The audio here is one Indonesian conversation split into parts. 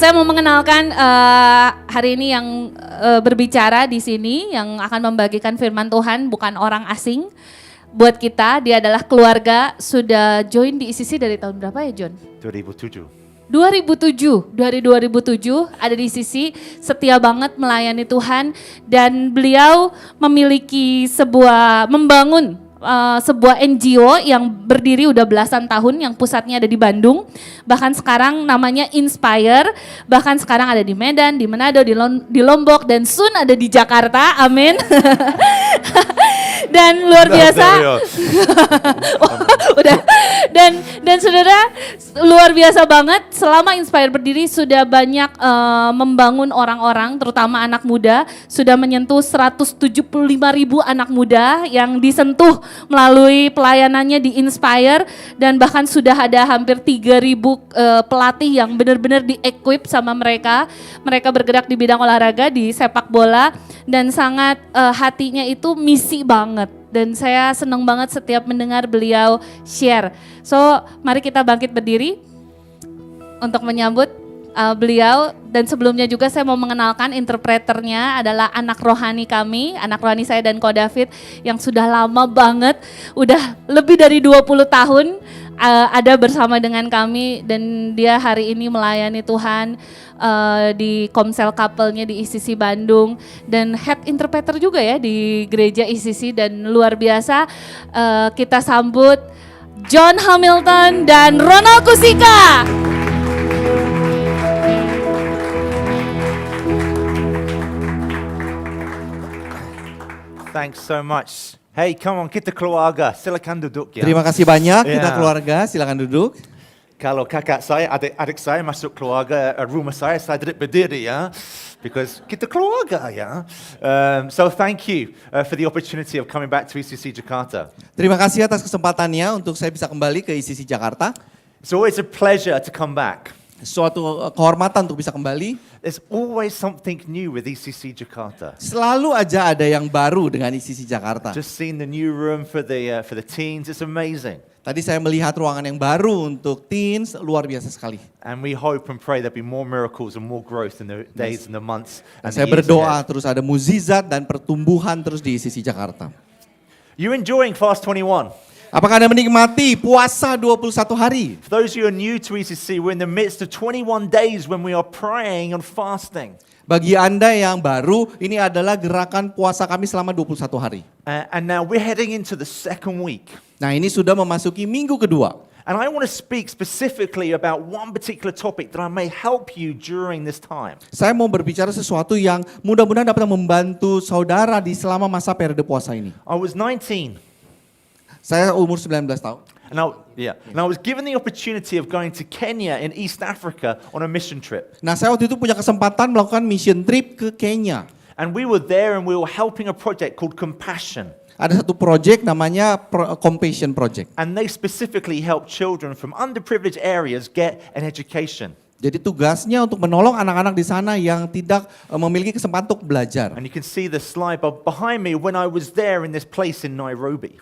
Saya mau mengenalkan hari ini yang berbicara di sini, yang akan membagikan firman Tuhan, bukan orang asing. Buat kita, dia adalah keluarga, sudah join di ICC dari tahun berapa ya John? 2007. 2007, dari 2007 ada di ICC, setia banget melayani Tuhan, dan beliau memiliki membangun sebuah NGO yang berdiri udah belasan tahun, yang pusatnya ada di Bandung, bahkan sekarang namanya Inspire, bahkan sekarang ada di Medan, di Manado, di Lombok, dan soon ada di Jakarta, amin. Dan luar biasa, udah, dan saudara, luar biasa banget, selama Inspire berdiri sudah banyak membangun orang-orang, terutama anak muda, sudah menyentuh 175.000 anak muda yang disentuh melalui pelayanannya di Inspire, dan bahkan sudah ada hampir 3.000 pelatih yang benar-benar di-equip sama mereka. Mereka bergerak di bidang olahraga, di sepak bola, dan sangat hatinya itu misi banget. Dan saya senang banget setiap mendengar beliau share. So mari kita bangkit berdiri untuk menyambut beliau, dan sebelumnya juga saya mau mengenalkan interpreternya adalah anak rohani kami, anak rohani saya dan Ko David yang sudah lama banget, udah lebih dari 20 tahun ada bersama dengan kami, dan dia hari ini melayani Tuhan di Komsel Couple-nya di ICC Bandung, dan head interpreter juga ya di gereja ICC, dan luar biasa kita sambut John Hamilton dan Ronald Kusika. Thanks so much. Hey, come on, kita keluarga, silakan duduk ya. Terima kasih banyak, kita Yeah. keluarga, silakan duduk. Kalau kakak saya, adik saya masuk keluarga rumah saya tidak berdiri ya, because kita keluarga ya. So thank you for the opportunity of coming back to ICC Jakarta. Terima kasih atas kesempatannya untuk saya bisa kembali ke ICC Jakarta. It's always a pleasure to come back. Suatu kehormatan untuk bisa kembali. There's always something new with ICC Jakarta. Selalu aja ada yang baru dengan ICC Jakarta. Just seen the new room for the teens. It's amazing. Tadi saya melihat ruangan yang baru untuk teens, luar biasa sekali. And we hope and pray there'll be more miracles and more growth in the days and the months. And Saya the years berdoa ahead. terus ada mukjizat dan pertumbuhan terus di ICC Jakarta. You enjoying Fast 21? Apakah Anda menikmati puasa 21 hari? For those of you who are new to ECC, we're in the midst of 21 days when we are praying and fasting. Bagi Anda yang baru, ini adalah gerakan puasa kami selama 21 hari. And now we're heading into the second week. Nah, ini sudah memasuki minggu kedua. And I want to speak specifically about one particular topic that I may help you during this time. Saya mau berbicara sesuatu yang mudah-mudahan dapat membantu saudara di selama masa periode puasa ini. I was 19. Saya umur 19 tahun. And I was given the opportunity of going to Kenya in East Africa on a mission trip. Nah, saya waktu itu punya kesempatan melakukan mission trip ke Kenya. And we were there and we were helping a project called Compassion. Ada satu project namanya Compassion Project. And they specifically help children from underprivileged areas get an education. Jadi tugasnya untuk menolong anak-anak di sana yang tidak memiliki kesempatan untuk belajar. And you can see the slide behind me when I was there in this place in Nairobi.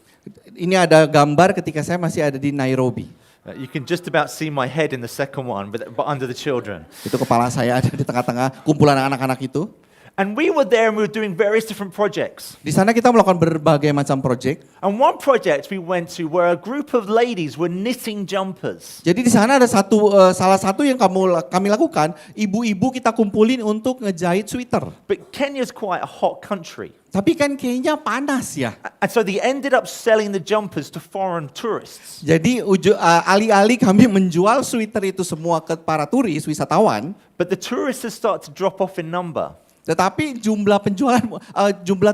Ini ada gambar ketika saya masih ada di Nairobi. You can just about see my head in the second one, but under the children. Itu kepala saya ada di tengah-tengah kumpulan anak-anak itu. And we were there and we were doing various different projects. Di sana kita melakukan berbagai macam project. And one project we went to where a group of ladies were knitting jumpers. Jadi di sana ada salah satu yang kami lakukan, ibu-ibu kita kumpulin untuk ngejahit sweater. But Kenya's quite a hot country. Tapi kan kayaknya panas ya. And so they ended up selling the jumpers to foreign tourists. Jadi alih-alih kami menjual sweater itu semua ke para turis, wisatawan. But the tourists had started to drop off in number. Tetapi jumlah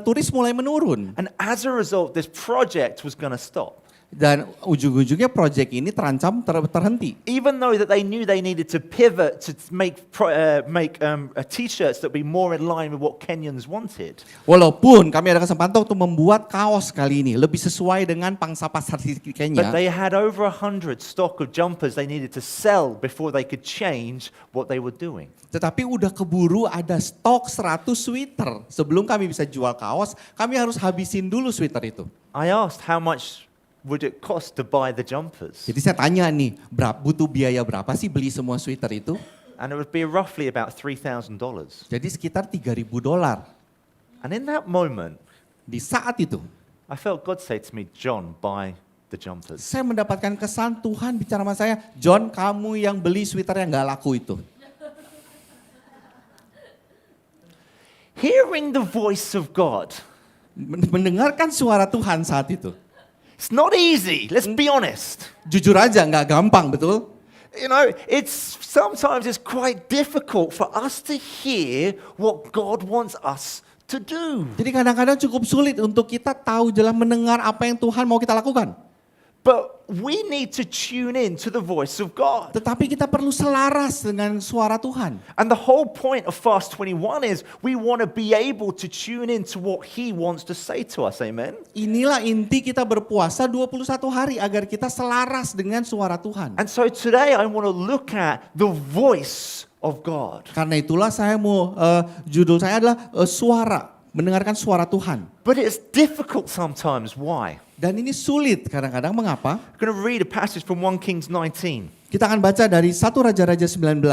turis mulai menurun. And as a result, this project was going to stop. Dan ujung-ujungnya proyek ini terancam terhenti. Even though that they knew they needed to pivot to make t-shirts that be more in line with what Kenyans wanted. Walaupun kami ada kesempatan untuk membuat kaos kali ini lebih sesuai dengan pangsa pasar di Kenya. But they had over 100 stock of jumpers they needed to sell before they could change what they were doing. Tetapi udah keburu ada stok 100 sweater. Sebelum kami bisa jual kaos, kami harus habisin dulu sweater itu. I asked how much would it cost to buy the jumpers? Jadi saya tanya nih, butuh biaya berapa sih beli semua sweater itu? and it would be roughly about $3,000. Jadi sekitar $3.000. And in that moment, Di saat itu, I felt God say to me, John, buy the jumpers. saya mendapatkan kesan Tuhan bicara sama saya, John, kamu yang beli sweater yang gak laku itu. Hearing the voice of God, Mendengarkan suara Tuhan saat itu. it's not easy, let's be honest. Jujur aja gak gampang, betul? You know, sometimes it's quite difficult for us to hear what God wants us to do. Jadi kadang-kadang cukup sulit untuk kita tahu jalan mendengar apa yang Tuhan mau kita lakukan. But we need to tune in to the voice of God. Tetapi kita perlu selaras dengan suara Tuhan. And the whole point of Fast 21 is we want to be able to tune in to what He wants to say to us. Amen? Inilah inti kita berpuasa 21 hari agar kita selaras dengan suara Tuhan. And so today I want to look at the voice of God. Karena itulah saya mau, judul saya adalah suara, mendengarkan suara Tuhan. But it's difficult sometimes. Why? Dan ini sulit kadang-kadang, mengapa? I'm going to read a passage from 1 Kings 19, Kita akan baca dari 1 Raja-Raja 19.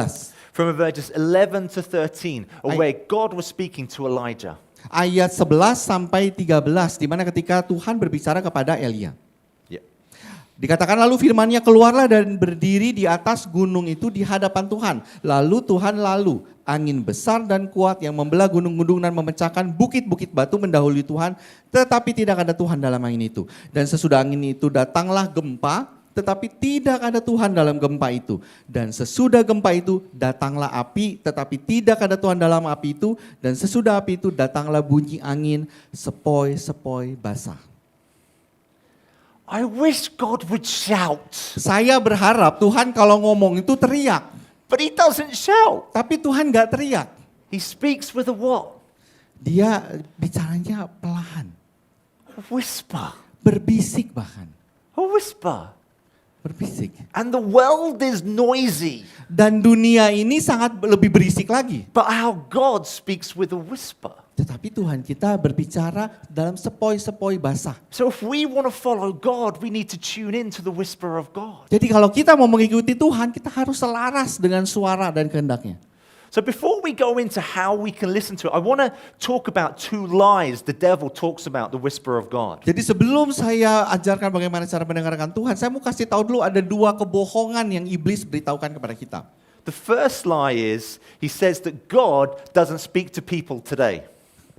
from verses 11 to 13, where God was speaking to Elijah. Ayat 11 sampai 13, di mana ketika Tuhan berbicara kepada Elia. Yeah. Dikatakan lalu firman-Nya, keluarlah dan berdiri di atas gunung itu di hadapan Tuhan. Lalu Tuhan angin besar dan kuat yang membelah gunung-gunung dan memecahkan bukit-bukit batu mendahului Tuhan. Tetapi tidak ada Tuhan dalam angin itu. Dan sesudah angin itu datanglah gempa, tetapi tidak ada Tuhan dalam gempa itu. Dan sesudah gempa itu datanglah api, tetapi tidak ada Tuhan dalam api itu. Dan sesudah api itu datanglah bunyi angin sepoi-sepoi basah. I wish God would shout, Saya berharap Tuhan kalau ngomong itu teriak. but He doesn't shout. Tapi Tuhan gak teriak. He speaks with a what? Dia bicaranya pelan. A whisper. Berbisik bahkan. A whisper. Berbisik. And the world is noisy, Dan dunia ini sangat lebih berisik lagi. but how God speaks with a whisper. Tetapi Tuhan kita berbicara dalam sepoi-sepoi basah. So if we want to follow God, we need to tune in to the whisper of God. Jadi kalau kita mau mengikuti Tuhan, kita harus selaras dengan suara dan kehendaknya. So before we go into how we can listen to it, I want to talk about two lies the devil talks about the whisper of God. Jadi sebelum saya ajarkan bagaimana cara mendengarkan Tuhan, saya mau kasih tahu dulu ada 2 kebohongan yang iblis beritahukan kepada kita. The first lie is he says that God doesn't speak to people today.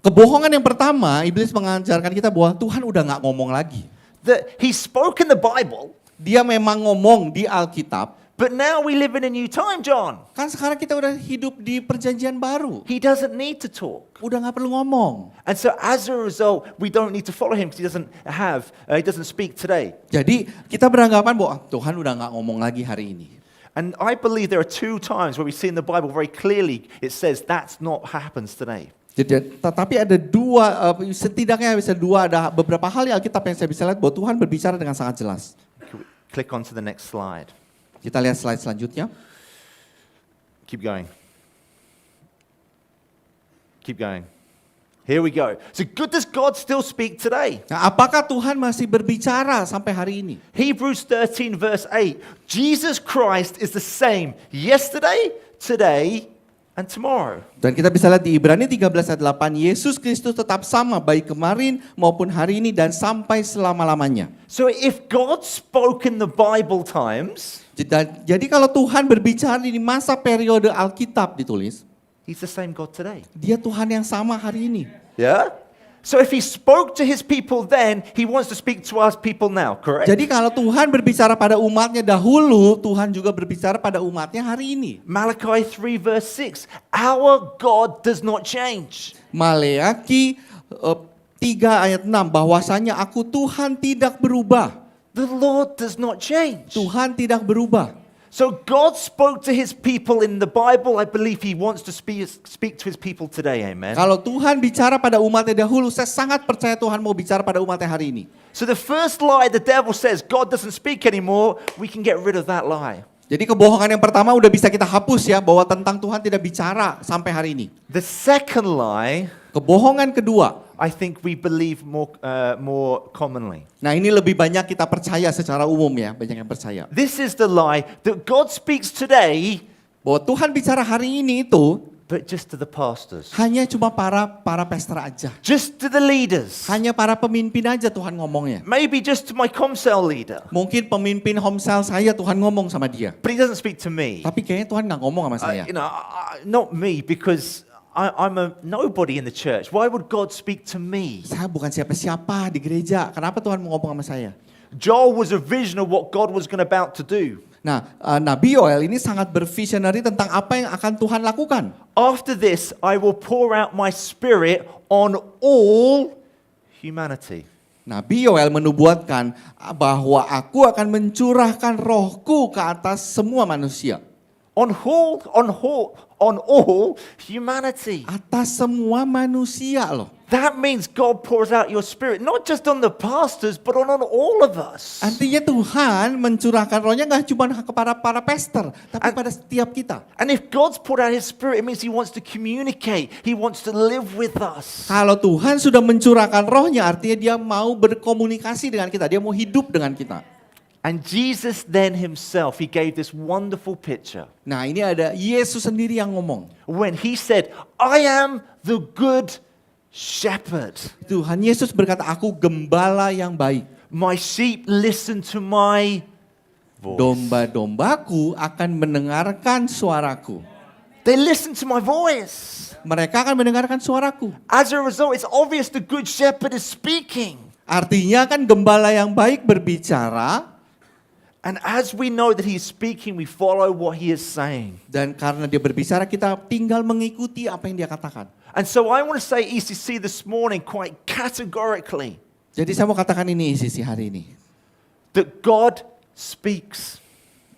Kebohongan yang pertama, iblis mengajarkan kita bahwa Tuhan udah gak ngomong lagi. That he spoke in the Bible, Dia memang ngomong di Alkitab, but now we live in a new time, John. kan sekarang kita udah hidup di perjanjian baru. He doesn't need to talk. Udah gak perlu ngomong. And so as a result, we don't need to follow him because he doesn't speak today. Jadi kita beranggapan bahwa Tuhan udah gak ngomong lagi hari ini. And I believe there are 2 times where we see in the Bible very clearly it says that's not what happens today. Jadi, tetapi ada 2, setidaknya bisa 2, ada beberapa hal di Alkitab yang saya bisa lihat bahwa Tuhan berbicara dengan sangat jelas. Click on to the next slide. Kita lihat slide selanjutnya. Keep going. Keep going. Here we go. So does God still speak today? Nah, apakah Tuhan masih berbicara sampai hari ini? Hebrews 13 verse 8. Jesus Christ is the same yesterday, today, and tomorrow. Dan kita bisa lihat di Ibrani 13 ayat 8, Yesus Kristus tetap sama baik kemarin maupun hari ini dan sampai selama-lamanya. So if God spoke in the Bible times, Jadi kalau Tuhan berbicara di masa periode Alkitab ditulis, He's the same God today. Dia Tuhan yang sama hari ini. Yeah? So if He spoke to His people then, He wants to speak to us people now, correct? Jadi kalau Tuhan berbicara pada umatnya dahulu, Tuhan juga berbicara pada umatnya hari ini. Malachi 3 verse 6. Our God does not change. Maleaki 3 ayat 6, bahwasanya aku Tuhan tidak berubah. The Lord does not change. Tuhan tidak berubah. So God spoke to His people in the Bible. I believe He wants to speak to His people today. Amen. Kalau Tuhan bicara pada umatnya dahulu, saya sangat percaya Tuhan mau bicara pada umatnya hari ini. So the first lie the devil says, God doesn't speak anymore, we can get rid of that lie. Jadi kebohongan yang pertama udah bisa kita hapus ya, bahwa tentang Tuhan tidak bicara sampai hari ini. The second lie, Kebohongan kedua, I think we believe more commonly. nah ini lebih banyak kita percaya secara umum ya, banyak yang percaya. This is the lie that God speaks today, Bahwa Tuhan bicara hari ini itu but just to the pastors, hanya cuma para pastor aja. just to the leaders, Hanya para pemimpin aja Tuhan ngomongnya. maybe just to my comcell leader. Mungkin pemimpin homesel saya Tuhan ngomong sama dia. But he doesn't speak to me. Tapi kayaknya Tuhan nggak ngomong sama saya. Not me, because I'm a nobody in the church. Why would God speak to me? Saya bukan siapa-siapa di gereja. Kenapa Tuhan mau ngomong sama saya? Joel was a vision of what God was about to do. Nah, Nabi Yoel ini sangat bervisionary tentang apa yang akan Tuhan lakukan. After this, I will pour out my spirit on all humanity. Nabi Yoel menubuatkan bahwa aku akan mencurahkan rohku ke atas semua manusia. On all humanity. Atas semua manusia loh. That means God pours out your spirit, not just on the pastors, but on all of us. Artinya Tuhan mencurahkan rohnya nggak cuma kepada para pastor, tapi pada setiap kita. And if God's poured out his spirit, it means he wants to communicate. He wants to live with us. Kalau Tuhan sudah mencurahkan rohnya, artinya dia mau berkomunikasi dengan kita, dia mau hidup dengan kita. And Jesus then himself, he gave this wonderful picture. Nah ini ada Yesus sendiri yang ngomong. When he said, I am the good shepherd. Tuhan Yesus berkata, aku gembala yang baik. My sheep listen to my voice. Domba-dombaku akan mendengarkan suaraku. They listen to my voice. Mereka akan mendengarkan suaraku. As a result, it's obvious the good shepherd is speaking. Artinya kan gembala yang baik berbicara. And as we know that he's speaking, we follow what he is saying. Dan karena dia berbicara, kita tinggal mengikuti apa yang dia katakan. And so I want to say ECC this morning quite categorically Jadi saya mau katakan ini sisi hari ini. that God speaks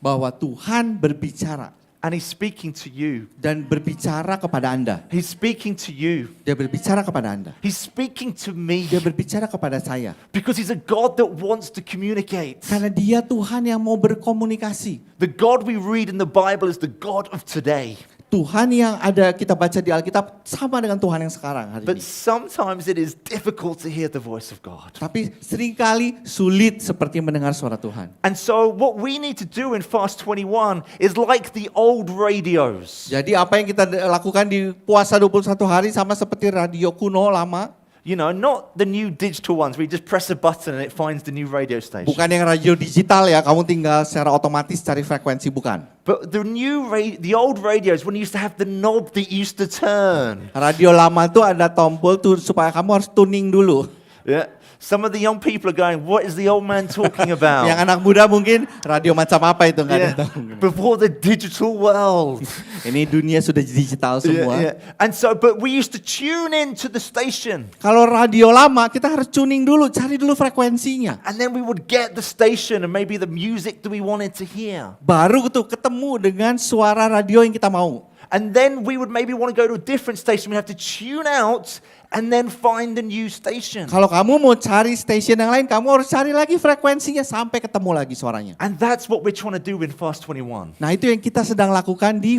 Bahwa Tuhan berbicara. and he's speaking to you. Dan berbicara kepada Anda. He's speaking to you. Dia berbicara kepada Anda. He's speaking to me Dia berbicara kepada saya. because he's a God that wants to communicate. Karena dia Tuhan yang mau berkomunikasi. The God we read in the Bible is the God of today. Tuhan yang ada kita baca di Alkitab sama dengan Tuhan yang sekarang hari But ini. sometimes it is difficult to hear the voice of God. Tapi seringkali sulit seperti mendengar suara Tuhan. And so what we need to do in Fast 21 is like the old radios. Jadi apa yang kita lakukan di puasa 21 hari sama seperti radio kuno lama. You know, not the new digital ones where you just press a button and it finds the new radio station. Bukan yang radio digital ya, kamu tinggal secara otomatis cari frekuensi, bukan. But the old radios, when you used to have the knob that used to turn. Radio lama tuh ada tombol tuh supaya kamu harus tuning dulu. Yeah. Some of the young people are going, what is the old man talking about? Yang anak muda mungkin radio macam apa itu nggak ada Yeah. tahu. Before the digital world. Ini dunia sudah digital semua. Yeah, yeah. And so, but we used to tune in to the station. Kalau radio lama kita harus tuning dulu, cari dulu frekuensinya. And then we would get the station and maybe the music that we wanted to hear. Baru tuh ketemu dengan suara radio yang kita mau. And then we would maybe want to go to a different station. We have to tune out and then find a new station. Kalau kamu mau cari station yang lain, kamu harus cari lagi frekuensinya sampai ketemu lagi suaranya. And that's what we're trying to do in Fast 21. Nah itu yang kita sedang lakukan di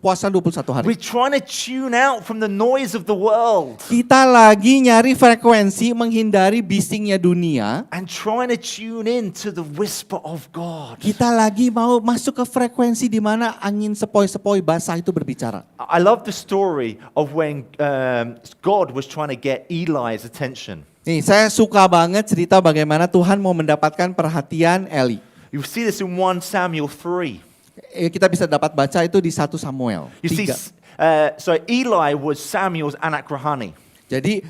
puasa 21 hari. We're trying to tune out from the noise of the world Kita lagi nyari frekuensi menghindari bisingnya dunia. and trying to tune in to the whisper of God. Kita lagi mau masuk ke frekuensi di mana angin sepoi-sepoi basah itu berbicara. I love the story of when God was trying to get Eli's attention. Nih, saya suka banget cerita bagaimana Tuhan mau mendapatkan perhatian Eli. You see this in 1 Samuel 3. Kita bisa dapat baca itu di 1 Samuel You see, 3. so Eli was Samuel's anak rohani. Jadi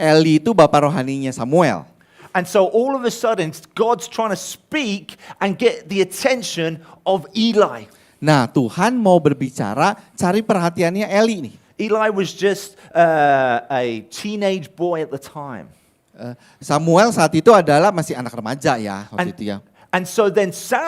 Eli itu bapak rohaninya Samuel. And so all of a sudden, God's trying to speak and get the attention of Eli. Nah, Tuhan mau berbicara, cari perhatiannya Eli nih. Eli was just a teenage boy at the time. Samuel saat itu adalah masih anak remaja ya waktu itu ya. And so then so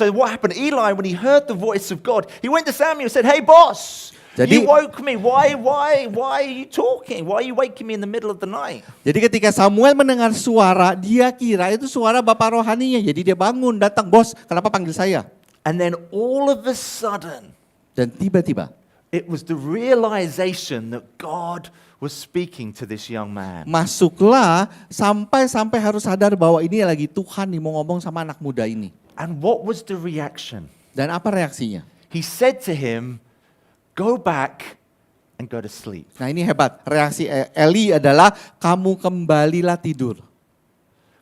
what happened? Eli, when he heard the voice of God, he went to Samuel and said, "Hey boss, Jadi- you woke me. Why are you talking? Why are you waking me in the middle of the night?" Jadi ketika Samuel mendengar suara, dia kira itu suara bapak rohaninya. Jadi dia bangun, datang, bos, kenapa panggil saya? And then all of a sudden, Dan tiba-tiba it was the realization that God was speaking to this young man. masuklah sampai harus sadar bahwa ini lagi Tuhan nih mau ngomong sama anak muda ini. And what was the reaction? Dan apa reaksinya? he said to him, "Go back and go to sleep." Nah ini hebat, reaksi Eli adalah kamu kembalilah tidur.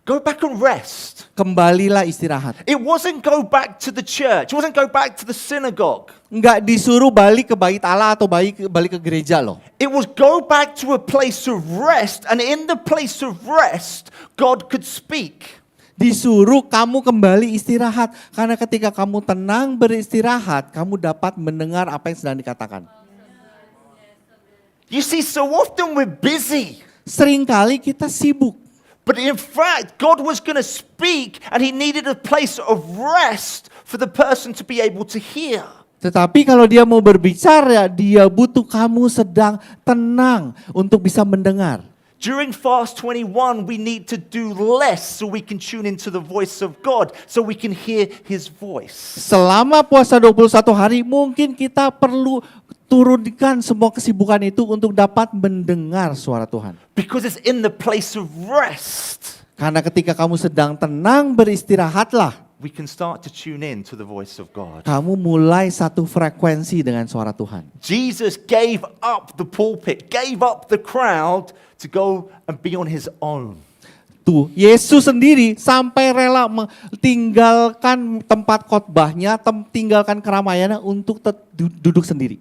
Go back and rest. Kembalilah istirahat. It wasn't go back to the church. It wasn't go back to the synagogue. Enggak disuruh balik ke bait Allah atau balik ke gereja loh. It was go back to a place of rest. And in the place of rest, God could speak. Disuruh kamu kembali istirahat. Karena ketika kamu tenang beristirahat, kamu dapat mendengar apa yang sedang dikatakan. You see, so often we're busy. Seringkali kita sibuk. But in fact, God was going to speak and he needed a place of rest for the person to be able to hear. Tetapi kalau dia mau berbicara, dia butuh kamu sedang tenang untuk bisa mendengar. During Fast 21, we need to do less so we can tune into the voice of God, so we can hear his voice. Selama puasa 21 hari, mungkin kita perlu turunkan semua kesibukan itu untuk dapat mendengar suara Tuhan. Because it's in the place of rest, Karena ketika kamu sedang tenang beristirahatlah, we can start to tune in to the voice of God. kamu mulai satu frekuensi dengan suara Tuhan. Jesus gave up the pulpit, gave up the crowd to go and be on his own. Tuh, Yesus sendiri sampai rela meninggalkan tempat khotbahnya, tinggalkan keramaiannya untuk duduk sendiri.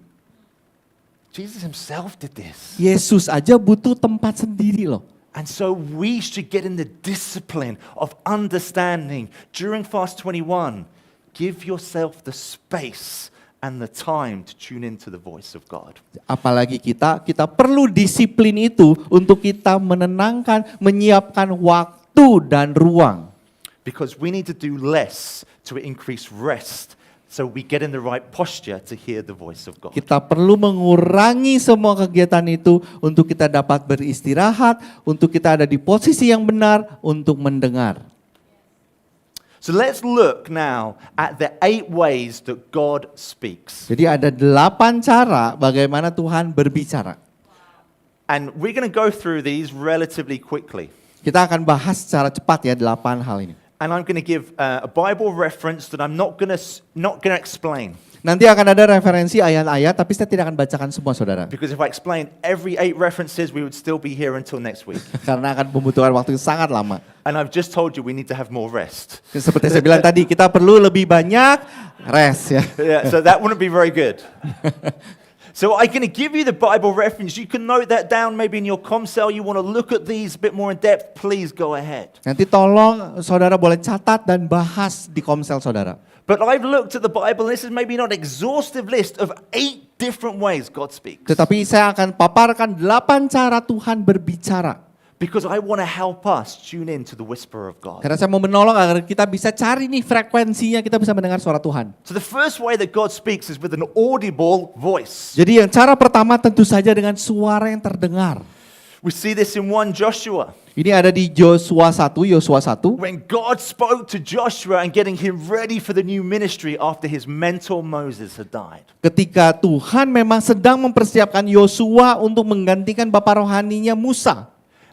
Jesus himself did this. Yesus aja butuh tempat sendiri loh. And so we should get in the discipline of understanding during Fast 21. Give yourself the space and the time to tune into the voice of God. Apalagi kita perlu disiplin itu untuk kita menenangkan, menyiapkan waktu dan ruang. Because we need to do less to increase rest. So we get in the right posture to hear the voice of God. Kita perlu mengurangi semua kegiatan itu untuk kita dapat beristirahat, untuk kita ada di posisi yang benar untuk mendengar. So let's look now at the 8 ways that God speaks. Jadi ada 8 cara bagaimana Tuhan berbicara. And we're going to go through these relatively quickly. Kita akan bahas secara cepat ya 8 hal ini. And I'm going to give a Bible reference that I'm not going to explain. Nanti akan ada referensi ayat-ayat, tapi saya tidak akan bacakan semua saudara. Because if I explain every 8 references, we would still be here until next week. Karena akan membutuhkan waktu yang sangat lama. And I've just told you we need to have more rest. Seperti saya bilang tadi, kita perlu lebih banyak rest ya. Yeah, so that wouldn't be very good. So I'm going to give you the Bible reference. You can note that down maybe in your Comcell. You want to look at these a bit more in depth, please go ahead. Nanti tolong saudara boleh catat dan bahas di Komsel saudara. But I've looked at the Bible, and this is maybe not an exhaustive list of 8 different ways God speaks. Tetapi saya akan paparkan 8 cara Tuhan berbicara. Because I want to help us tune in to the whisper of God. Karena saya mau menolong agar kita bisa cari nih frekuensinya, kita bisa mendengar suara Tuhan. So the first way that God speaks is with an audible voice. Jadi yang cara pertama tentu saja dengan suara yang terdengar. We see this in 1 Joshua. Ini ada di Yosua 1. When God spoke to Joshua and getting him ready for the new ministry after his mentor Moses had died. Ketika Tuhan memang sedang mempersiapkan Yosua untuk menggantikan bapa rohaninya Musa.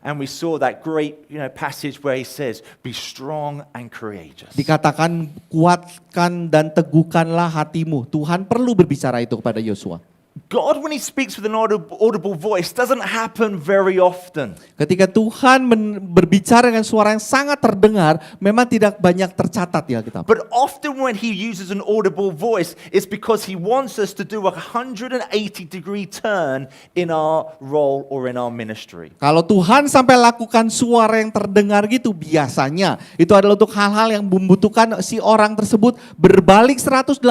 And we saw that great passage where he says, be strong and courageous. Dikatakan kuatkan dan teguhkanlah hatimu. Tuhan perlu berbicara itu kepada Yosua. God, when he speaks with an audible voice, doesn't happen very often. Ketika Tuhan berbicara dengan suara yang sangat terdengar, memang tidak banyak tercatat di Alkitab. But often when he uses an audible voice, it's because he wants us to do a 180-degree turn in our role or in our ministry. Kalau Tuhan sampai lakukan suara yang terdengar gitu, biasanya itu adalah untuk hal-hal yang membutuhkan si orang tersebut berbalik 180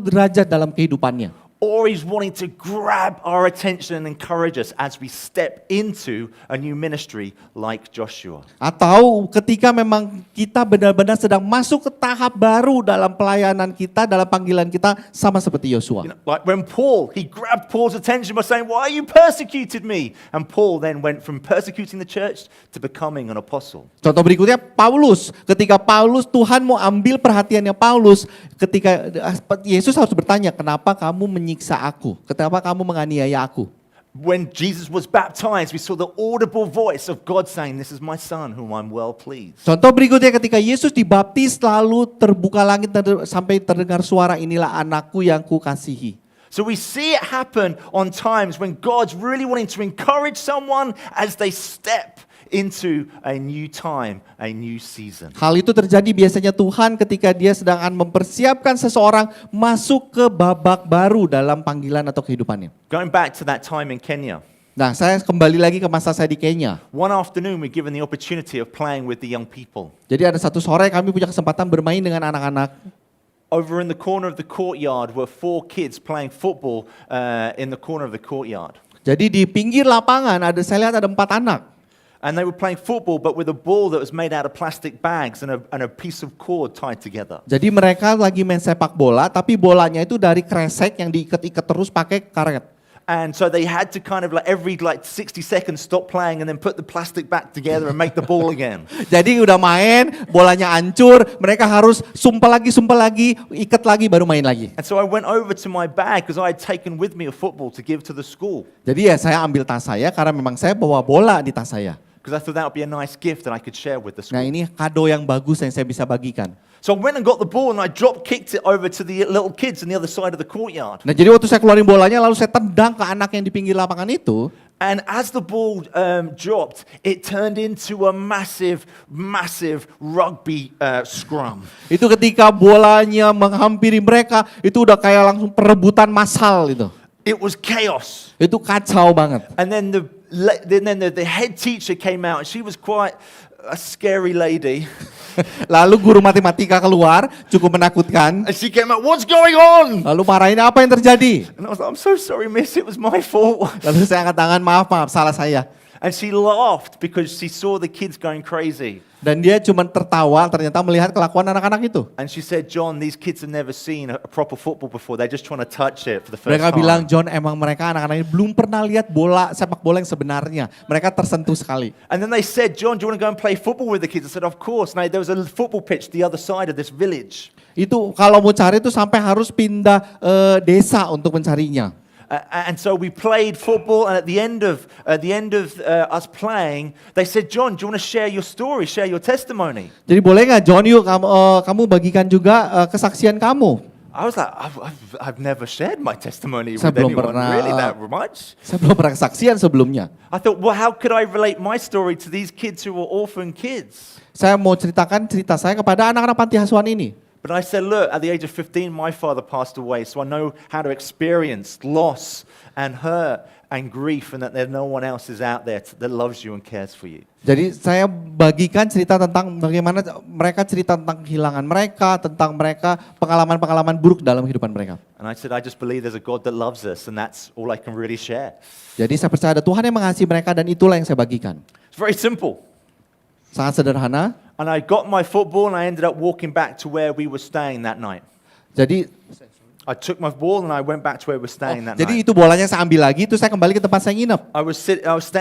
derajat dalam kehidupannya. Or he's wanting to grab our attention and encourage us as we step into a new ministry like Joshua. Atau ketika memang kita benar-benar sedang masuk ke tahap baru dalam pelayanan kita, dalam panggilan kita, sama seperti Yosua. Like when Paul, he grabbed Paul's attention by saying, why you persecuted me? And Paul then went from persecuting the church to becoming an apostle. Contoh berikutnya Paulus. Ketika Paulus, Tuhan mau ambil perhatiannya Paulus. Ketika Yesus harus bertanya, kenapa kamu menyiksa aku? Kenapa kamu menganiaya aku? when Jesus was baptized, we saw the audible voice of God saying, "This is my son whom I'm well pleased." Contoh berikutnya ketika Yesus dibaptis lalu terbuka langit sampai terdengar suara, inilah anakku yang kukasihi. So we see it happen on times when God's really wanting to encourage someone as they step into a new time, a new season. Hal itu terjadi biasanya Tuhan ketika dia sedang mempersiapkan seseorang masuk ke babak baru dalam panggilan atau kehidupannya. Going back to that time in Kenya, Nah, saya kembali lagi ke masa saya di Kenya. one afternoon we're given the opportunity of playing with the young people. Jadi ada satu sore kami punya kesempatan bermain dengan anak-anak. Over in the corner of the courtyard were 4 kids playing football in the corner of the courtyard. Jadi di pinggir lapangan saya lihat ada 4 anak. And they were playing football but with a ball that was made out of plastic bags and a piece of cord tied together. Jadi mereka lagi main sepak bola, tapi bolanya itu dari kresek yang diikat-ikat terus pakai karet. And so they had to kind of every 60 seconds stop playing and then put the plastic back together and make the ball again. Jadi udah main, bolanya hancur, mereka harus sumpel lagi, ikat lagi, baru main lagi. And so I went over to my bag because I had taken with me a football to give to the school. Jadi ya saya ambil tas saya karena memang saya bawa bola di tas saya. Because I thought that would be a nice gift that I could share with the school. Nah ini kado yang bagus yang saya bisa bagikan. So I went and got the ball and I drop kicked it over to the little kids on the other side of the courtyard. Nah jadi waktu saya keluarin bolanya lalu saya tendang ke anak yang di pinggir lapangan itu. And as the ball dropped, it turned into a massive rugby scrum. Itu ketika bolanya menghampiri mereka, itu udah kayak langsung perebutan massal itu. It was chaos. Itu kacau banget. And then the head teacher came out and she was quite a scary lady. Lalu guru matematika keluar, cukup menakutkan. And she came out, "What's going on?" Lalu marahin, apa yang terjadi? And I was like, "I'm so sorry, miss, it was my fault." Lalu saya angkat tangan, maaf, salah saya. And she laughed because she saw the kids going crazy. Dan dia cuma tertawa ternyata melihat kelakuan anak-anak itu. And she said, "John, these kids have never seen a proper football before. They're just trying to touch it for the first Mereka time." bilang, John, emang mereka anak-anak ini belum pernah lihat sepak bola yang sebenarnya. Mereka tersentuh sekali. And then they said, "John, do you want to go and play football with the kids?" I said, "Of course." Now there was a football pitch the other side of this village. Itu kalau mau cari itu sampai harus pindah desa untuk mencarinya. And so we played football, and at the end of us playing, they said, "John, do you want to share your story, share your testimony?" Jadi boleh nggak John, yuk kamu bagikan juga kesaksian kamu. I was like, I've never shared my testimony Saya with belum anyone pernah- really that much. Saya belum pernah kesaksian sebelumnya. I thought, well, how could I relate my story to these kids who were orphan kids? Saya mau ceritakan cerita saya kepada anak-anak panti asuhan ini. But I said, look, at the age of 15, my father passed away, so I know how to experience loss and hurt and grief, and that there's no one else is out there that loves you and cares for you. Jadi saya bagikan cerita tentang bagaimana mereka cerita tentang kehilangan mereka, tentang mereka pengalaman-pengalaman buruk dalam kehidupan mereka. And I said, I just believe there's a God that loves us, and that's all I can really share. Jadi saya percaya ada Tuhan yang mengasihi mereka dan itulah yang saya bagikan. It's very simple. Sangat sederhana. And I got my football, and I ended up walking back to where we were staying that night. Jadi I took my ball, and I went back to where we were staying that jadi night. itu bolanya saya ambil lagi, itu saya kembali ke tempat saya nginep. I was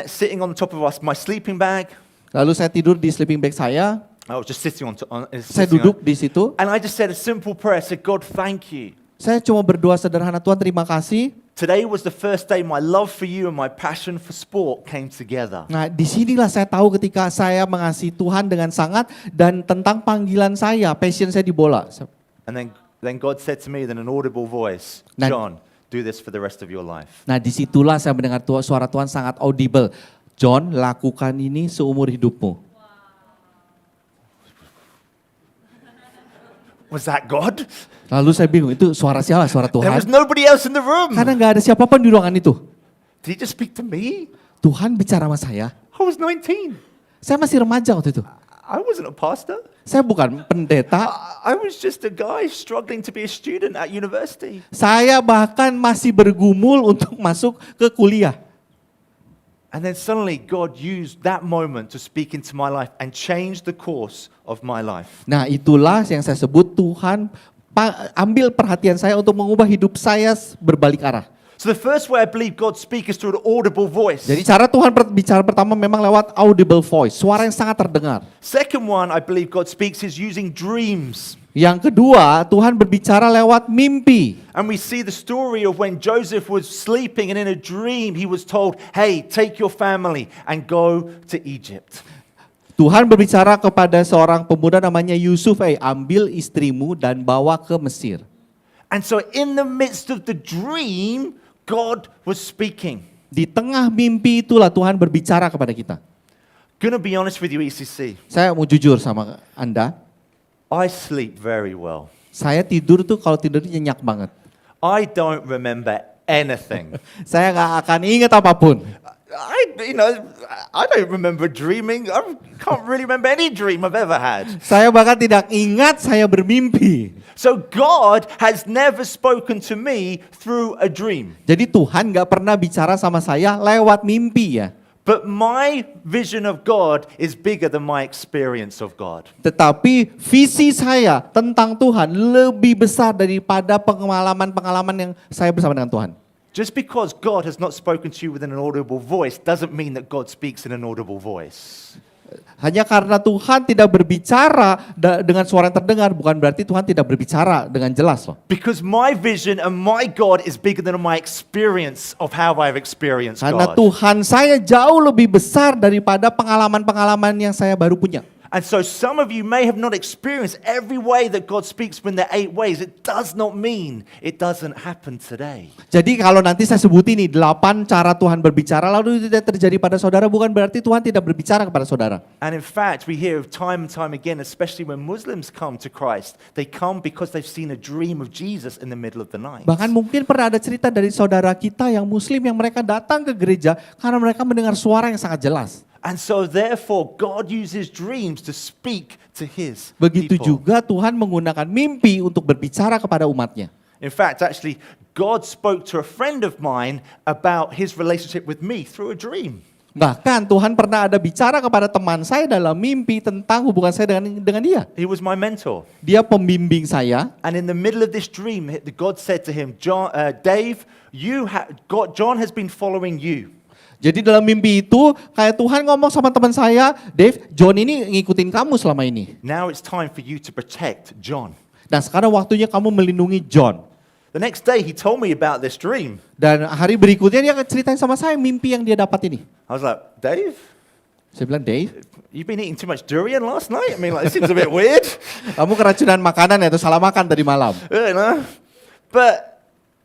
sitting on the top of my sleeping bag. Lalu saya tidur di sleeping bag saya, I was just sitting on. saya duduk di situ. And I just said a simple prayer. I said, God, thank you. Saya cuma berdoa sederhana, Tuhan terima kasih. Today was the first day my love for you and my passion for sport came together. Nah, disinilah saya tahu ketika saya mengasihi Tuhan dengan sangat dan tentang panggilan saya, passion saya di bola. And then God said to me in an audible voice, Nah- John, do this for the rest of your life. Nah, disitulah saya mendengar suara Tuhan sangat audible. John, lakukan ini seumur hidupmu. Was that God? Lalu saya bingung, itu suara siapa? Suara There was Tuhan? nobody else in the room. Karena nggak ada siapapun di ruangan itu. Did he just speak to me? Tuhan bicara sama saya. I was 19. Saya masih remaja waktu itu. I wasn't a pastor. Saya bukan pendeta. I was just a guy struggling to be a student at university. Saya bahkan masih bergumul untuk masuk ke kuliah. And then suddenly God used that moment to speak into my life and change the course of my life. Nah, itulah yang saya sebut Tuhan ambil perhatian saya untuk mengubah hidup saya berbalik arah. So the first way I believe God speaks is through an audible voice. Jadi cara Tuhan bicara pertama memang lewat audible voice, suara yang sangat terdengar. Second one I believe God speaks is using dreams. Yang kedua, Tuhan berbicara lewat mimpi. And we see the story of when Joseph was sleeping and in a dream he was told, hey, take your family and go to Egypt. Tuhan berbicara kepada seorang pemuda namanya Yusuf, ambil istrimu dan bawa ke Mesir. And so in the midst of the dream, God was speaking. Di tengah mimpi itulah Tuhan berbicara kepada kita. Gonna be honest with you, ECC. Saya mau jujur sama Anda, I sleep very well. saya tidur tuh kalau tidur nyenyak banget. I don't remember anything. Saya nggak akan ingat apapun. I don't remember dreaming. I can't really remember any dream I've ever had. Saya bahkan tidak ingat saya bermimpi. So God has never spoken to me through a dream. Jadi Tuhan nggak pernah bicara sama saya lewat mimpi ya. But my vision of God is bigger than my experience of God. Tetapi visi saya tentang Tuhan lebih besar daripada pengalaman-pengalaman yang saya bersama dengan Tuhan. Just because God has not spoken to you with an audible voice doesn't mean that God speaks in an audible voice. Hanya karena Tuhan tidak berbicara dengan suara yang terdengar, bukan berarti Tuhan tidak berbicara dengan jelas loh. Because my vision and my God is bigger than my experience of how I've experienced Karena God. Tuhan saya jauh lebih besar daripada pengalaman-pengalaman yang saya baru punya. And so some of you may have not experienced every way that God speaks when there are 8 ways. It does not mean it doesn't happen today. Jadi kalau nanti saya sebutin nih 8 cara Tuhan berbicara lalu itu tidak terjadi pada saudara, bukan berarti Tuhan tidak berbicara kepada saudara. And in fact, we hear of time and time again, especially when Muslims come to Christ, they come because they've seen a dream of Jesus in the middle of the night. Bahkan mungkin pernah ada cerita dari saudara kita yang muslim yang mereka datang ke gereja karena mereka mendengar suara yang sangat jelas. And so therefore, God uses dreams to speak to His Begitu people. juga Tuhan menggunakan mimpi untuk berbicara kepada umatnya. In fact, actually, God spoke to a friend of mine about His relationship with me through a dream. Bahkan Tuhan pernah ada bicara kepada teman saya dalam mimpi tentang hubungan saya dengan dia. He was my mentor. Dia pembimbing saya. And in the middle of this dream, God said to him, Dave, John has been following you. Jadi dalam mimpi itu kayak Tuhan ngomong sama teman saya, Dave, John ini ngikutin kamu selama ini. Now it's time for you to protect John. Dan sekarang waktunya kamu melindungi John. The next day he told me about this dream. Dan hari berikutnya dia ceritain sama saya mimpi yang dia dapat ini. I was like, Dave, Saya bilang, Dave, you've been eating too much durian last night? I mean, like, it seems a bit weird. kamu keracunan makanan ya atau salah makan tadi malam. You know? But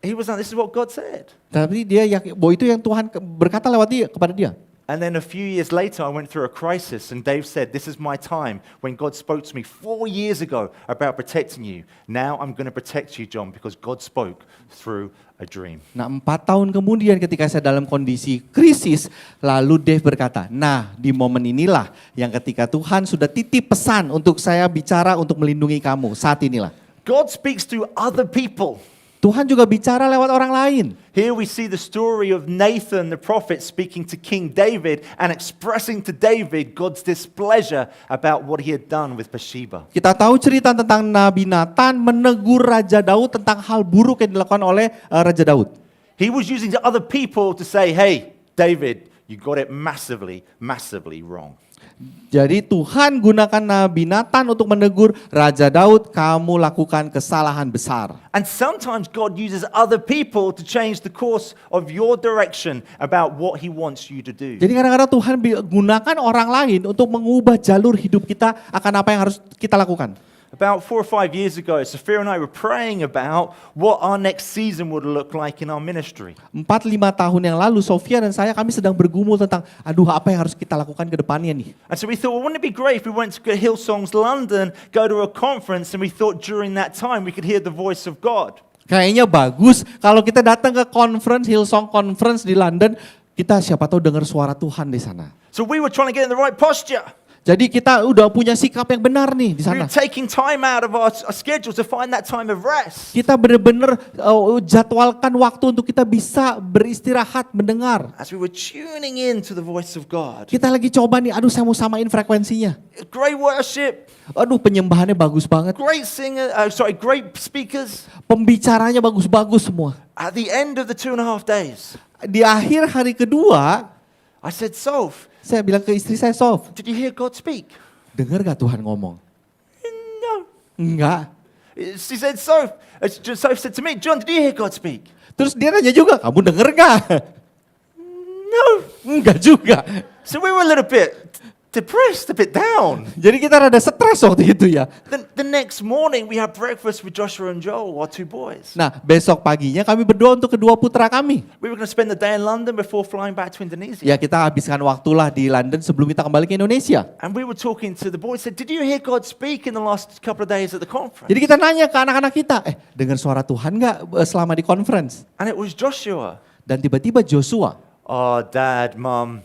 he was like, this is what God said. Tapi dia yakin bahwa itu yang Tuhan berkata lewat dia kepada dia. And then a few years later, I went through a crisis, and Dave said, this is my time when God spoke to me 4 years ago about protecting you. Now I'm going to protect you, John, because God spoke through a dream. Nah 4 tahun kemudian ketika saya dalam kondisi krisis, lalu Dave berkata, nah di momen inilah yang ketika Tuhan sudah titip pesan untuk saya bicara untuk melindungi kamu, saat inilah. God speaks through other people. Tuhan juga bicara lewat orang lain. Here we see the story of Nathan the prophet speaking to King David and expressing to David God's displeasure about what he had done with Bathsheba. Kita tahu cerita tentang Nabi Nathan menegur Raja Daud tentang hal buruk yang dilakukan oleh Raja Daud. He was using to other people to say, hey, David, you got it massively, massively wrong. Jadi Tuhan gunakan Nabi Nathan untuk menegur Raja Daud, kamu lakukan kesalahan besar. And sometimes God uses other people to change the course of your direction about what he wants you to do. Jadi kadang-kadang Tuhan gunakan orang lain untuk mengubah jalur hidup kita akan apa yang harus kita lakukan. About 4 or 5 years ago, Sophia and I were praying about what our next season would look like in our ministry. 4-5 tahun yang lalu, Sofia dan saya kami sedang bergumul tentang, aduh apa yang harus kita lakukan ke depannya nih. And so we thought, well, wouldn't it be great if we went to Hillsongs London, go to a conference, and we thought during that time we could hear the voice of God. Kayaknya bagus kalau kita datang ke conference, Hillsong Conference di London, kita siapa tahu dengar suara Tuhan di sana. So we were trying to get in the right posture. Jadi kita udah punya sikap yang benar nih di We sana. were taking time out of our schedule to find that time of rest. Kita benar-benar jadwalkan waktu untuk kita bisa beristirahat, mendengar. As we were tuning in to the voice of God. Kita lagi coba nih, aduh saya mau samain frekuensinya. Great worship, Aduh penyembahannya bagus banget. great speakers. Pembicaranya bagus-bagus semua. At the end of the 2.5 days, Di akhir hari kedua, I said, Soph, saya bilang ke istri saya, Sof, did you hear God speak? dengar gak Tuhan ngomong? No. Enggak. She said, Soph said to me, John, did you hear God speak? Terus dia nanya juga, kamu denger gak? No. Enggak juga. So we were a little bit depressed, a bit down. Jadi kita rada stres waktu itu ya. The next morning, we had breakfast with Joshua and Joel, our 2 boys. Nah besok paginya kami berdoa untuk kedua putra kami. We were going to spend the day in London before flying back to Indonesia. Ya kita habiskan waktulah di London sebelum kita kembali ke Indonesia. And we were talking to the boys, said, did you hear God speak in the last couple of days at the conference? Jadi kita nanya ke anak-anak kita, dengar suara Tuhan gak selama di conference? And it was Joshua. Dan tiba-tiba Joshua, Oh, Dad, Mum,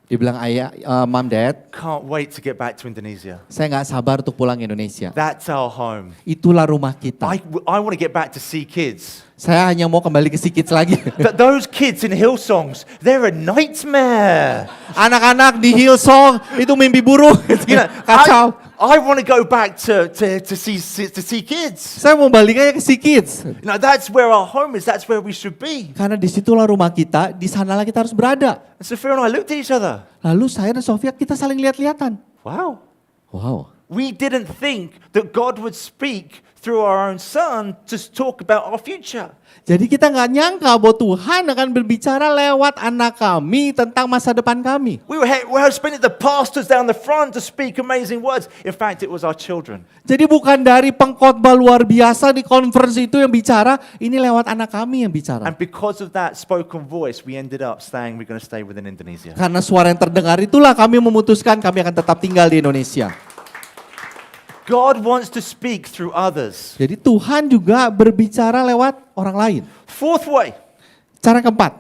dia bilang, ayah, mom, dad, can't wait to get back to Indonesia. saya gak sabar untuk pulang ke Indonesia. That's our home. Itulah rumah kita. I want to get back to see kids. Saya hanya mau kembali ke Sikits lagi. But those kids in Hillsongs, they're a nightmare. Anak-anak di Hillsong itu mimpi buruk. You know, Kacau. I want to go back to see kids. Saya mau balik aja ke Sikits. You know, that's where our home is. That's where we should be. Karena disitulah rumah kita, di sanalah kita harus berada. And Sophia and I looked at each other. Lalu saya dan Sofia kita saling lihat-lihatan. Wow. Wow. We didn't think that God would speak through our own son to talk about our future. Jadi kita nggak nyangka bahwa Tuhan akan berbicara lewat anak kami tentang masa depan kami. We were expecting the pastors down the front to speak amazing words. In fact, it was our children. Jadi bukan dari pengkhotbah luar biasa di conference itu yang bicara, ini lewat anak kami yang bicara. And because of that spoken voice, we ended up saying we're going to stay within Indonesia. Karena suara yang terdengar itulah kami memutuskan kami akan tetap tinggal di Indonesia. God wants to speak through others. Jadi Tuhan juga berbicara lewat orang lain. Fourth way, Cara keempat,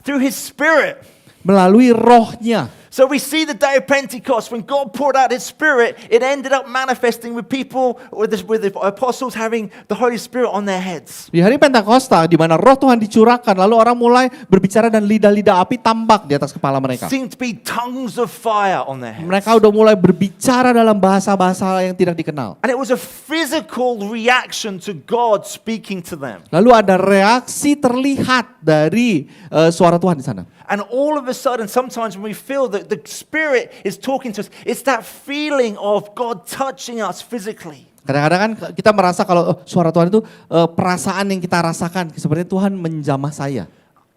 through His Spirit. melalui rohnya. So we see the day of Pentecost when God poured out His Spirit. It ended up manifesting with people, with the apostles having the Holy Spirit on their heads. Di hari Pentakosta di mana roh Tuhan dicurahkan, lalu orang mulai berbicara dan lidah-lidah api tampak di atas kepala mereka. Seemed to be tongues of fire on their heads. Mereka udah mulai berbicara dalam bahasa-bahasa yang tidak dikenal. And it was a physical reaction to God speaking to them. Lalu ada reaksi terlihat dari suara Tuhan di sana. And all of a sudden, sometimes when we feel that the Spirit is talking to us, it's that feeling of God touching us physically. Kadang-kadang kan kita merasa kalau suara Tuhan itu perasaan yang kita rasakan. Seperti Tuhan menjamah saya.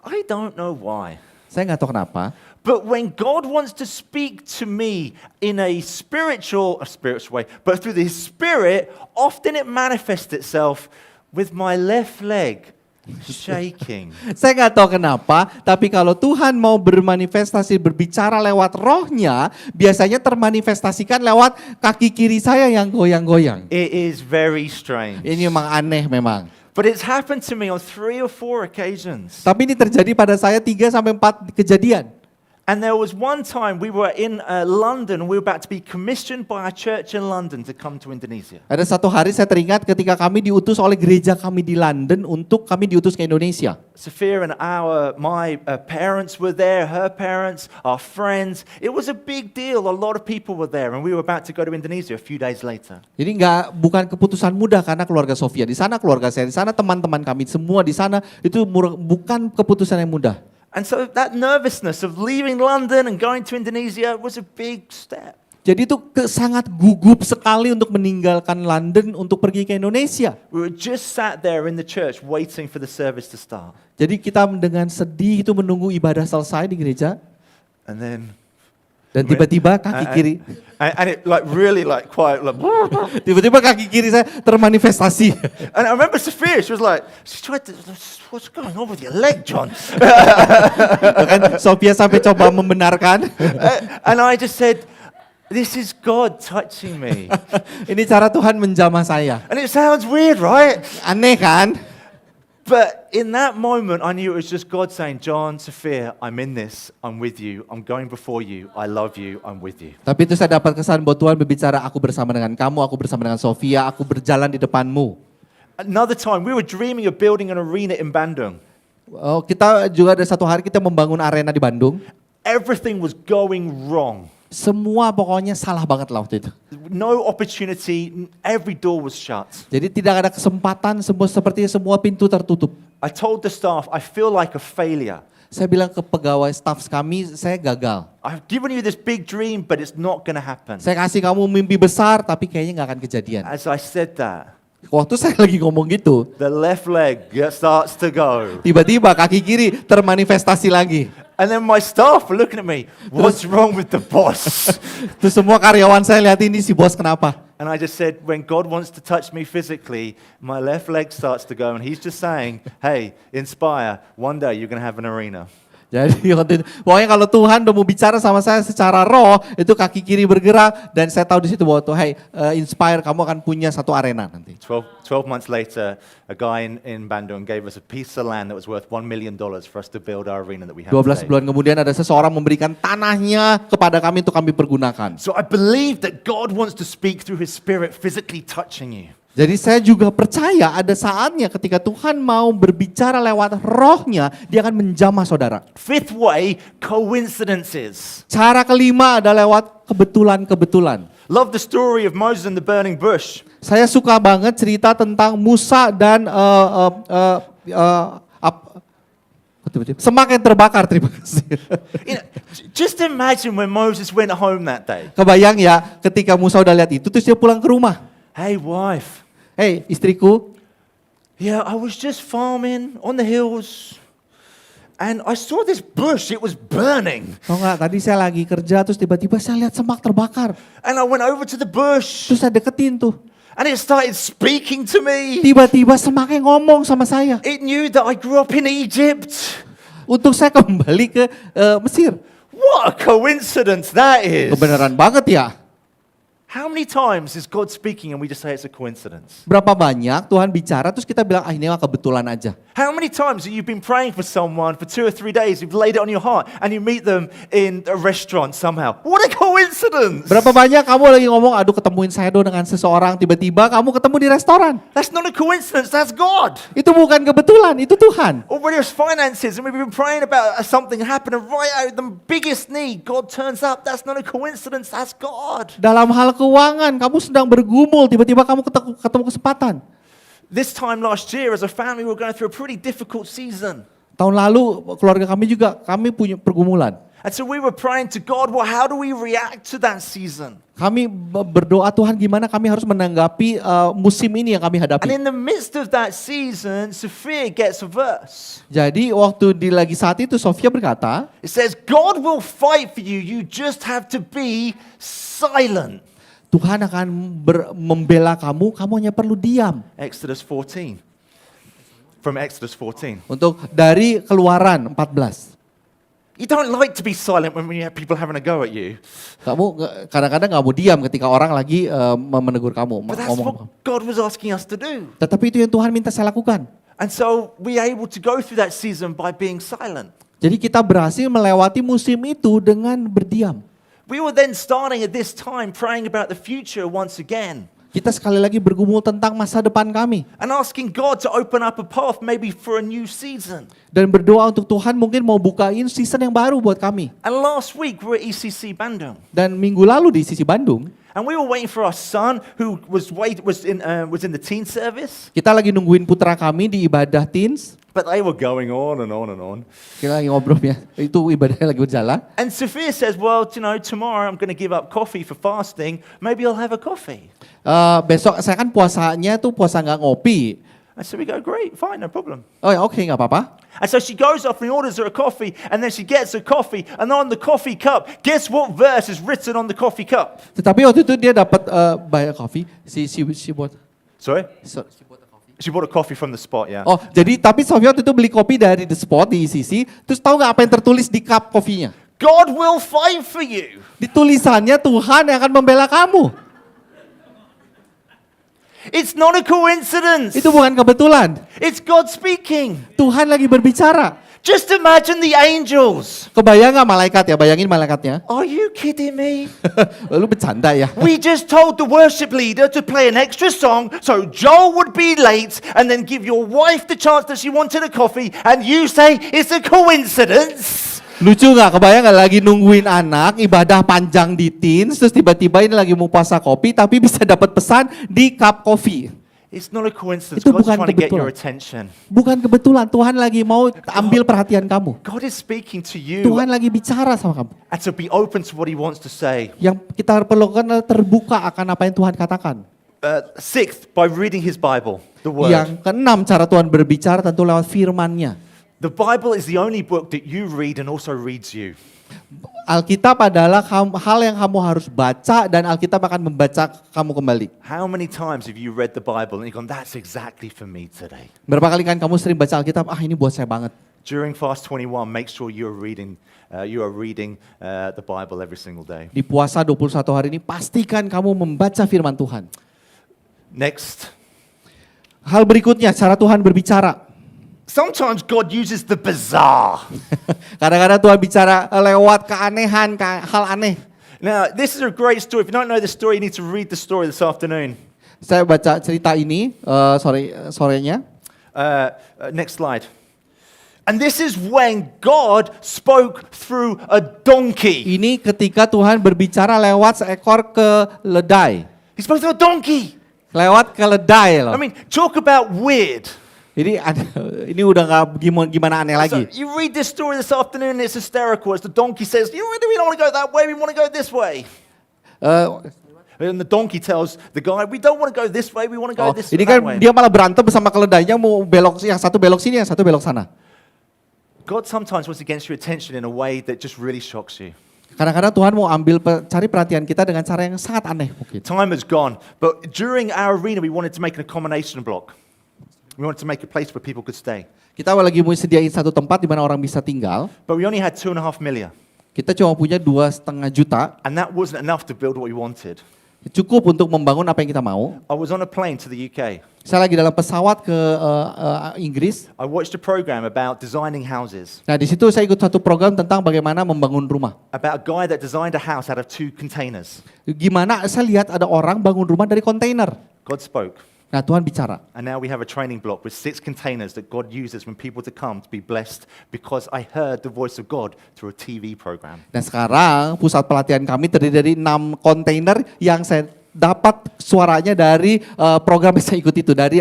I don't know why. Saya nggak tahu kenapa. But when God wants to speak to me in a spiritual way, but through His Spirit, often it manifests itself with my left leg shaking. Saya nggak tahu kenapa, tapi kalau Tuhan mau bermanifestasi, berbicara lewat rohnya, biasanya termanifestasikan lewat kaki kiri saya yang goyang-goyang. It is very strange. Ini memang aneh memang. But it's happened to me on 3 or 4 occasions. Tapi ini terjadi pada saya 3-4 kejadian. And there was one time we were in London, we were about to be commissioned by a church in London to come to Indonesia. Ada satu hari saya teringat ketika kami diutus oleh gereja kami di London untuk kami diutus ke Indonesia. Sophia and my parents were there, her parents, our friends. It was a big deal. A lot of people were there, and we were about to go to Indonesia a few days later. Jadi bukan keputusan mudah karena keluarga Sofia di sana, keluarga saya di sana, teman-teman kami semua di sana, itu bukan keputusan yang mudah. And so that nervousness of leaving London and going to Indonesia was a big step. Jadi itu sangat gugup sekali untuk meninggalkan London untuk pergi ke Indonesia. We were just sat there in the church waiting for the service to start. Jadi kita dengan sedih itu menunggu ibadah selesai di gereja. And then Dan tiba-tiba kaki kiri, and it really quite tiba-tiba kaki kiri saya termanifestasi. And I remember Sophia, she tried to, what's going on with your leg, John? Kan Sophia sampai coba membenarkan. And I just said, this is God touching me. Ini cara Tuhan menjamah saya. And it sounds weird, right? Aneh kan? But in that moment, I knew it was just God saying, John, Sophia, I'm in this. I'm with you. I'm going before you. I love you. I'm with you. Tapi itu saya dapat kesan bahwa Tuhan berbicara, aku bersama dengan kamu, aku bersama dengan Sofia, aku berjalan di depanmu. Another time, we were dreaming of building an arena in Bandung. Oh, kita juga ada satu hari kita membangun arena di Bandung. Everything was going wrong. Semua pokoknya salah banget lah waktu itu. No opportunity. Every door was shut. Jadi tidak ada kesempatan, sepertinya semua pintu tertutup. I told the staff, I feel like a failure. Saya bilang ke pegawai staff kami, saya gagal. I've given you this big dream, but it's not going to happen. Saya kasih kamu mimpi besar, tapi kayaknya nggak akan kejadian. As I said that, Waktu saya lagi ngomong gitu, the left leg starts to go. tiba-tiba kaki kiri termanifestasi lagi. And then my staff were looking at me, what's wrong with the boss? Terus semua karyawan saya lihat ini si bos kenapa? And I just said, when God wants to touch me physically, my left leg starts to go. And he's just saying, hey, Inspire, one day you're going to have an arena. Jadi waktu itu, pokoknya kalau Tuhan udah mau bicara sama saya secara roh, itu kaki kiri bergerak dan saya tahu di situ bahwa Tuhan, Inspire, kamu akan punya satu arena nanti. 12 months later, a guy in Bandung gave us a piece of land that was worth $1 million for us to build our arena that we have 12 today. bulan kemudian ada seseorang memberikan tanahnya kepada kami untuk kami pergunakan. So I believe that God wants to speak through his spirit physically touching you. Jadi saya juga percaya ada saatnya ketika Tuhan mau berbicara lewat rohnya, dia akan menjamah saudara. Fifth way, coincidences. Cara kelima ada lewat kebetulan-kebetulan. Love the story of Moses and the burning bush. Saya suka banget cerita tentang Musa dan semak yang terbakar. Terima kasih. You know, just imagine when Moses went home that day. Kebayang ya ketika Musa udah lihat itu, terus dia pulang ke rumah. Hey wife, Hey istriku, yeah, I was just farming on the hills and I saw this bush, it was burning. tau nggak? Tadi saya lagi kerja, terus tiba-tiba saya lihat semak terbakar. And I went over to the bush Terus saya deketin tuh. and it started speaking to me. Tiba-tiba semaknya ngomong sama saya. It knew that I grew up in Egypt. Untuk saya kembali ke Mesir. What a coincidence that is. Kebenaran banget ya. How many times is God speaking and we just say it's a coincidence? Berapa banyak Tuhan bicara terus kita bilang ini mah kebetulan aja. How many times have you been praying for someone for 2 or 3 days, you've laid it on your heart and you meet them in a restaurant somehow? What a coincidence! Berapa banyak kamu lagi ngomong, aduh ketemuin saya dong dengan seseorang, tiba-tiba kamu ketemu di restoran. That's not a coincidence, that's God. Itu bukan kebetulan, itu Tuhan. Or when there's finances and we've been praying about something happening right out of the biggest need, God turns up, that's not a coincidence, that's God. Dalam hal keuangan, kamu sedang bergumul, tiba-tiba kamu ketemu kesempatan. This time last year as a family we were going through a pretty difficult season. Tahun lalu keluarga kami juga, kami punya pergumulan. And so we were praying to God, well, how do we react to that season? Kami berdoa, Tuhan gimana kami harus menanggapi musim ini yang kami And hadapi. in the midst of that season, Sophia gets a verse. Jadi waktu lagi saat itu Sofia berkata, It says, God will fight for you, you just have to be silent. Tuhan akan membela kamu, kamu hanya perlu diam. Exodus 14. From Exodus 14. Untuk dari Keluaran 14. You don't like to be silent when you have people having a go at you. Kamu kadang-kadang nggak mau diam ketika orang lagi menegur kamu, But that's ngomong. what God was asking us to do. Tetapi itu yang Tuhan minta saya lakukan. And so we are able to go through that season by being silent. Jadi kita berhasil melewati musim itu dengan berdiam. We were then starting at this time praying about the future once again. Kita sekali lagi bergumul tentang masa depan kami. And asking God to open up a path maybe for a new season. Dan berdoa untuk Tuhan mungkin mau bukain season yang baru buat kami. And last week we were at ECC Bandung. Dan minggu lalu di sisi Bandung, And we were waiting for our son who was in the teen service. kita lagi nungguin putra kami di ibadah teens. But they were going on and on and on. Kita lagi ngobrol ya, itu ibadahnya lagi berjalan. And Sophia says, well, tomorrow I'm going to give up coffee for fasting. Maybe I'll have a coffee. Besok saya kan puasanya tuh puasa nggak ngopi. And so we go, great, fine, no problem. Oh ya oke, nggak apa-apa. And so she goes off and orders her a coffee, and then she gets a coffee, and on the coffee cup, guess what verse is written on the coffee cup? Tetapi waktu itu dia dapat banyak kopi. Si buat. Sorry? She bought a coffee from the spot, yeah. Oh, jadi tapi Sofia waktu itu beli kopi dari The Spot di ICC. Terus tahu nggak apa yang tertulis di cup kopinya? God will fight for you. Di tulisannya Tuhan yang akan membela kamu. It's not a coincidence. Itu bukan kebetulan. It's God speaking. Tuhan lagi berbicara. Just imagine the angels. Kebayang nggak malaikat ya? Bayangin malaikatnya. Are you kidding me? Lu bercanda ya? We just told the worship leader to play an extra song so Joel would be late and then give your wife the chance that she wanted a coffee and you say it's a coincidence. Lucu nggak? Kebayang nggak lagi nungguin anak, ibadah panjang di teens, terus tiba-tiba ini lagi mau puasa kopi, tapi bisa dapat pesan di cup kopi. It's not a coincidence. Itu God's bukan trying to get your kebetulan. attention. Bukan kebetulan, Tuhan lagi mau ambil perhatian kamu. God is speaking to you Tuhan lagi bicara sama kamu. and to be open to what he wants to say. Yang kita perlukan adalah terbuka akan apa yang Tuhan katakan. Sixth, by reading his Bible, the word. Yang keenam, cara Tuhan berbicara tentu lewat firman-Nya. The Bible is the only book that you read and also reads you. Alkitab adalah hal yang kamu harus baca dan Alkitab akan membaca kamu kembali. How many times have you read the Bible and you've gone, that's exactly for me today? Berapa kali kan kamu sering baca Alkitab, ini buat saya banget. During Fast 21, make sure you are reading the Bible every single day. Di puasa 21 hari ini, pastikan kamu membaca firman Tuhan. Next, Hal berikutnya, cara Tuhan berbicara. sometimes God uses the bizarre. Kadang-kadang Tuhan bicara lewat keanehan, hal aneh. Now, this is a great story. If you don't know the story, you need to read the story this afternoon. Saya baca cerita ini sorenya. Next slide. And this is when God spoke through a donkey. Ini ketika Tuhan berbicara lewat seekor keledai. He spoke through a donkey. Lewat keledai loh. I mean, talk about weird. Ini udah nggak gimana aneh So lagi. you read this story this afternoon and it's hysterical as the donkey says, we don't want to go that way, we want to go this way. And the donkey tells the guy, we don't want to go this way, we want to go this Ini that kan way. dia malah berantem bersama keledainya mau belok, yang satu belok sini, yang satu belok sana. God sometimes wants to get your attention in a way that just really shocks you. Kadang-kadang Tuhan mau cari perhatian kita dengan cara yang sangat aneh mungkin. Time has gone, but during our arena we wanted to make an accommodation block. We wanted to make a place where people could stay. Kita lagi mau sediain satu tempat di mana orang bisa tinggal. But we only had 2.5 million. Kita cuma punya 2,5 juta. And that wasn't enough to build what we wanted. Cukup untuk membangun apa yang kita mau. I was on a plane to the UK. Saya lagi dalam pesawat ke Inggris. I watched a program about designing houses. Nah di situ saya ikut satu program tentang bagaimana membangun rumah. About a guy that designed a house out of 2 containers. Gimana saya lihat ada orang bangun rumah dari kontainer. God spoke. Nah Tuhan bicara. And now we have a training block with 6 containers that God uses when people to come to be blessed because I heard the voice of God through a TV program. Dan sekarang pusat pelatihan kami terdiri dari 6 kontainer yang saya dapat suaranya dari program yang saya ikuti itu, dari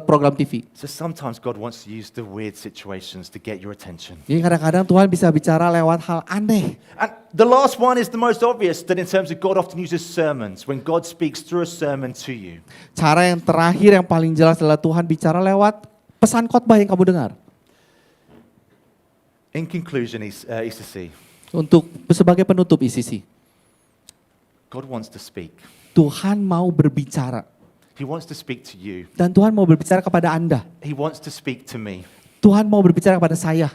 program TV. So sometimes God wants to use the weird situations to get your attention. Jadi kadang-kadang Tuhan bisa bicara lewat hal aneh. And the last one is the most obvious, that in terms of God often uses sermons, when God speaks through a sermon to you. Cara yang terakhir yang paling jelas adalah Tuhan bicara lewat pesan khotbah yang kamu dengar. In conclusion, ECC, Untuk sebagai penutup ICC, God wants to speak. Tuhan mau berbicara. He wants to speak to you. Dan Tuhan mau berbicara kepada Anda. He wants to speak to me. Tuhan mau berbicara kepada saya.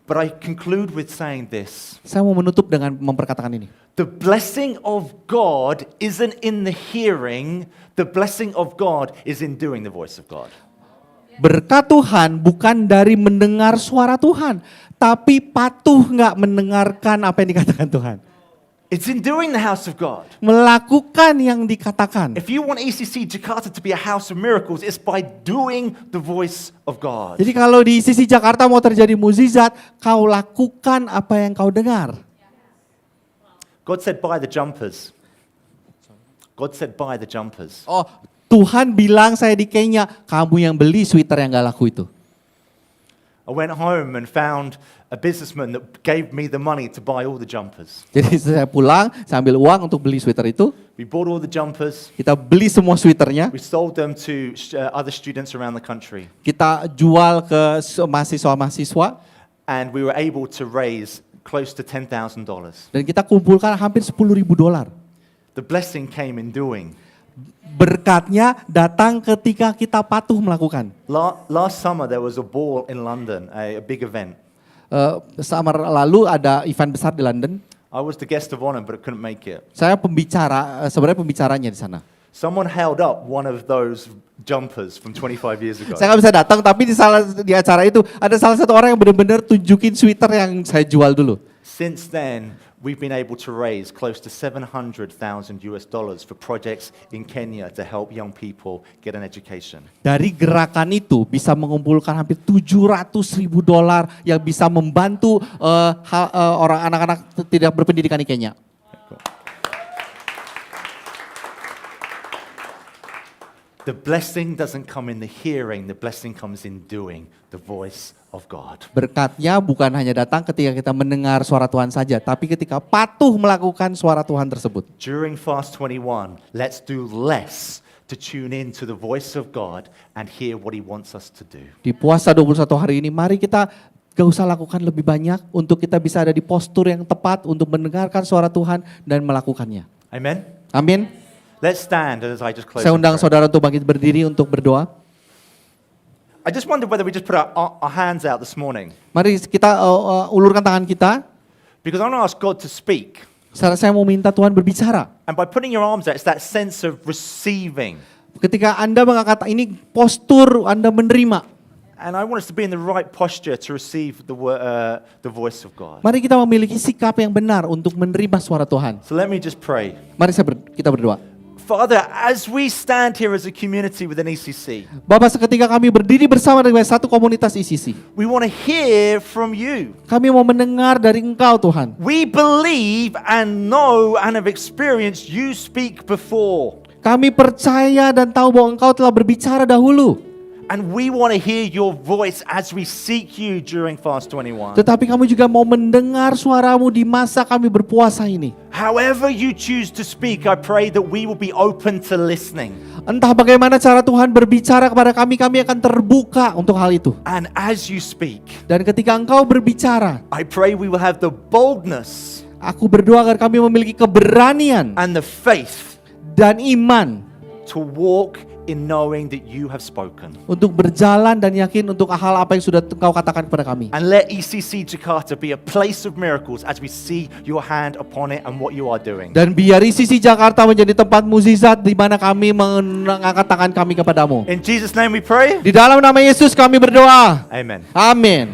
But I conclude with saying this. Saya mau menutup dengan memperkatakan ini. The blessing of God isn't in the hearing. The blessing of God is in doing the voice of God. Berkat Tuhan bukan dari mendengar suara Tuhan, tapi patuh nggak mendengarkan apa yang dikatakan Tuhan. It's in doing the house of God. Melakukan yang dikatakan. If you want ECC Jakarta to be a house of miracles, it's by doing the voice of God. Jadi kalau di sisi Jakarta mau terjadi mukjizat, kau lakukan apa yang kau dengar. God said, buy the jumpers. God said, buy the jumpers. Oh, Tuhan bilang saya di Kenya, kamu yang beli sweater yang gak laku itu. I went home and found a businessman that gave me the money to buy all the jumpers. Jadi saya pulang, saya ambil uang untuk beli sweater itu. We bought all the jumpers. Kita beli semua sweaternya. We sold them to other students around the country. Kita jual ke mahasiswa-mahasiswa. And we were able to raise close to $10,000. Dan kita kumpulkan hampir $10,000. The blessing came in doing. Berkatnya datang ketika kita patuh melakukan. Last summer there was a ball in London, a big event. Summer lalu ada event besar di London. I was the guest of honor but I couldn't make it. Saya sebenarnya pembicaranya di sana. Someone held up one of those jumpers from 25 years ago. Saya nggak bisa datang, tapi di acara itu ada salah satu orang yang benar-benar tunjukin sweater yang saya jual dulu. Since then, we've been able to raise close to $700,000 for projects in Kenya to help young people get an education. Dari gerakan itu bisa mengumpulkan hampir $700,000 yang bisa membantu orang anak-anak tidak berpendidikan di Kenya. The blessing doesn't come in the hearing, the blessing comes in doing the voice of God. Berkatnya bukan hanya datang ketika kita mendengar suara Tuhan saja, tapi ketika patuh melakukan suara Tuhan tersebut. During Fast 21, let's do less to tune in to the voice of God and hear what He wants us to do. Di puasa 21 hari ini, mari kita gak usah lakukan lebih banyak untuk kita bisa ada di postur yang tepat untuk mendengarkan suara Tuhan dan melakukannya. Amen? Amin. Let's stand as I just close. Saya in undang prayer. saudara untuk bangkit berdiri untuk berdoa. I just wonder whether we just put our hands out this morning. Mari kita ulurkan tangan kita. Because I want to ask God to speak. Saya mau minta Tuhan berbicara. And by putting your arms out, it's that sense of receiving. Ketika Anda mengangkat ini postur Anda menerima. And I want us to be in the right posture to receive the voice of God. Mari kita memiliki sikap yang benar untuk menerima suara Tuhan. So let me just pray. Mari kita berdoa. Father, as we stand here as a community within ECC, Bapak, seketika kami berdiri bersama dengan satu komunitas ICC, we want to hear from you. kami mau mendengar dari Engkau Tuhan. We believe and know and have experienced you speak before. Kami percaya dan tahu bahwa Engkau telah berbicara dahulu. And we want to hear your voice as we seek you during Fast 21. Tetapi kami juga mau mendengar suaramu di masa kami berpuasa ini. However you choose to speak, I pray that we will be open to listening. Entah bagaimana cara Tuhan berbicara kepada kami, kami akan terbuka untuk hal itu. And as you speak, Dan ketika Engkau berbicara, I pray we will have the boldness aku berdoa agar kami memiliki keberanian and the faith dan iman to walk in knowing that you have spoken. untuk berjalan dan yakin untuk hal apa yang sudah Engkau katakan kepada kami. And let ECC Jakarta be a place of miracles as we see your hand upon it and what you are doing. Dan biar ICC Jakarta menjadi tempat mukjizat di mana kami mengangkat tangan kami kepadamu. In Jesus' name we pray. Di dalam nama Yesus kami berdoa. Amen. Amin.